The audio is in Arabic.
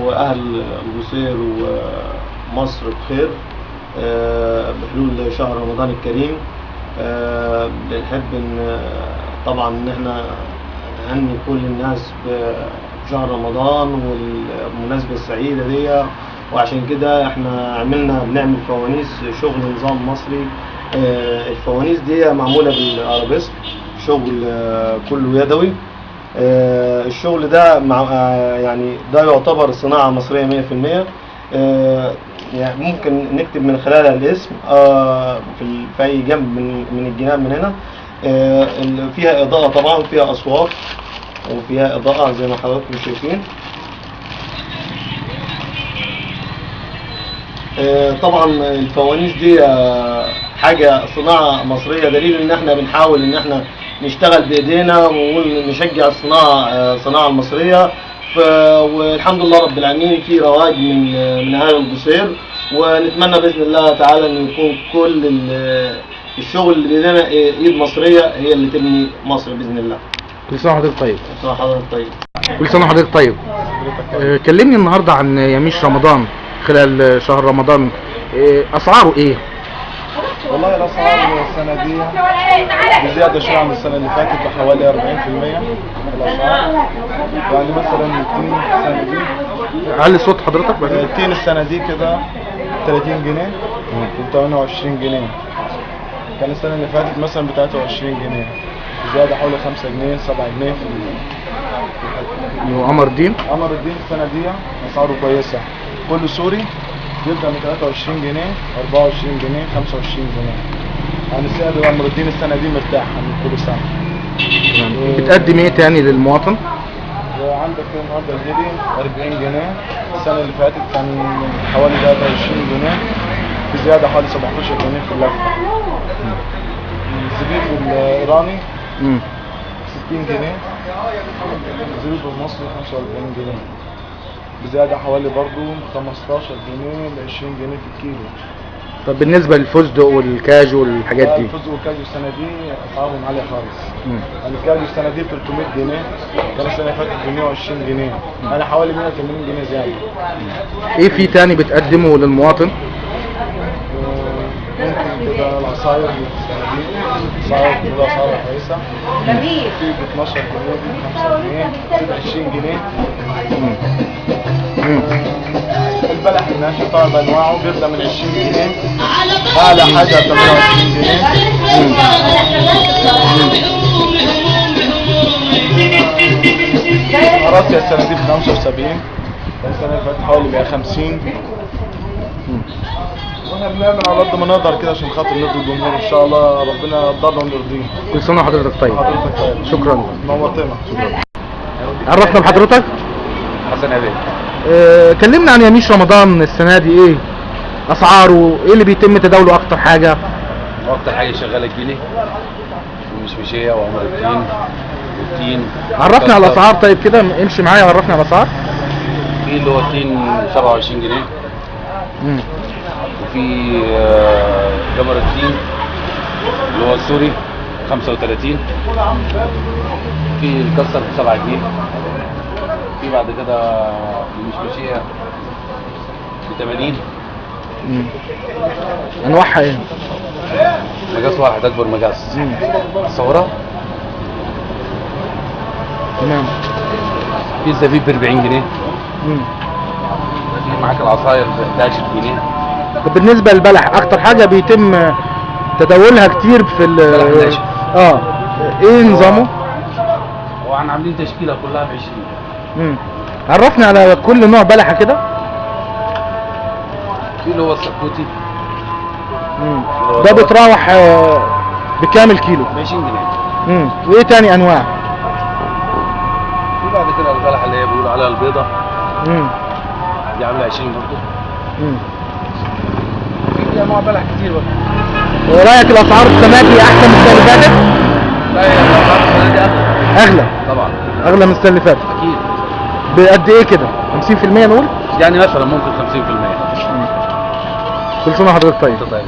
واهل القصير ومصر بخير بحلول شهر رمضان الكريم. بنحب ان طبعا ان احنا نهني كل الناس بشهر رمضان والمناسبة السعيدة دي، وعشان كده احنا بنعمل فوانيس شغل نظام مصري. الفوانيس دي معمولة بالارابيسك، شغل كله يدوي. الشغل ده يعني ده يعتبر صناعة مصرية 100%. يعني ممكن نكتب من خلالها الاسم في اي جنب من الجناب من هنا. فيها اضاءة طبعا، فيها اصوات وفيها اضاءة زي ما حضراتكم شايفين. طبعا الفوانيس دي حاجة صناعة مصرية، دليل ان احنا بنحاول ان احنا نشتغل بايدينا ونشجع الصناعة المصرية. والحمد لله رب العالمين في رواج من اهل القصير، ونتمنى باذن الله تعالى ان يكون كل الشغل اللي بايدينا ايد مصرية هي اللي تبني مصر باذن الله. كل سنة وحضرتك طيب. كل سنة وحضرتك طيب. كل سنة وحضرتك طيب. كلمني النهارده عن يميش رمضان خلال شهر رمضان، اسعاره ايه؟ والله الاسعار السنه دي بزياده شويه عن السنه اللي فاتت بحوالي 40% الاسعار. يعني مثلا التين السنه دي، علي صوت حضرتك. التين السنه دي كده 30 جنيه و 28 جنيه. كان السنه اللي فاتت مثلا ب 23 جنيه، زياده حوالي 5 جنيه 7 جنيه في قمر الدين. قمر الدين السنه دي اسعاره كويسه، كل سوري يبدأ من 23 جنيه 24 جنيه 25 جنيه. يعني سعر قمر الدين السنة دي مرتاح من كل سنة. بتقدم ايه تاني للمواطن؟ عندك النهارده الهيلي 40 جنيه، السنة اللي فاتت كان حوالي 23 جنيه، في زيادة حوالي 17 جنيه في اللفة. الزبيب الإيراني 60 جنيه، الزبيب المصري 45 جنيه، بزيادة حوالي برضو 15 جنيه ل 20 جنيه في الكيلو. طب بالنسبة للفستق والكاجو والحاجات دي؟ الفستق والكاجو السنة دي أسعارهم عالية خالص. يعني الكاجو السنة دي ب 300 جنيه، كان السنة اللي فاتت ب 120 جنيه، يعني حوالي 180 جنيه زيادة. إيه في تاني بتقدمه للمواطن؟ ممكن كده العصاير السنة دي، عصاير كده أسعارها كويسة. في ب 12 جنيه، ب 5 جنيه، ب 20 جنيه. البلح الناشف طبعا بانواعه بيبدا من 20 جنيه، اعلى حاجه 28 جنيه. قراصيا السنه دي ب 75، السنه اللي فاتت حوالي 150. واحنا بنعمل على قد ما نقدر كده عشان خاطر نرضي الجمهور، ان شاء الله ربنا يقدرنا ونرضيه. كل سنه وحضرتك طيب. حضرتك طيب. شكرا. نورتنا. عرفنا بحضرتك. حسن عبيد. كلمنا عن يميش رمضان السنه دي، ايه اسعاره؟ ايه اللي بيتم تداوله اكتر حاجه؟ اكتر حاجه شغاله الجيلي والمشمشيه وعمر الدين والتين. عرفنا على الاسعار طيب كده، امشي معايا عرفنا على الاسعار. في اللي هو التين 27 جنيه. وفي جمر التين اللي هو السوري 35. في الكسر ب 7 جنيه. في بعد كده المشمشيه ب 80. انواعها ايه؟ مقاس واحد اكبر مقاس. صورة. تمام. في الزبيب ب 40 جنيه. في معاك العصاير ب 11 جنيه. طب بالنسبه للبلح اكتر حاجه بيتم تداولها كتير في البلح الناشف. ايه نظامه؟ هو احنا عاملين تشكيله كلها ب 20. عرفنا على كل نوع بلحه كده. في اللي هو السكوتي. ده بيتراوح بكام الكيلو؟ ب 20 جنيه. وايه تاني انواع؟ في بعد كده البلحه اللي هي بيقولوا عليها البيضه. دي عامله 20 برضه. في انواع بلح كتير برضه. رايك الاسعار السنه دي احسن من السنه اللي فاتت؟ لا هي الاسعار السنه دي اغلى. طبعا. اغلى من السنه اللي فاتت. اكيد. بقد ايه كده؟ 50% نقول؟ يعني مثلا ممكن 50%. كل سنه وحضرتك طيب. طيب.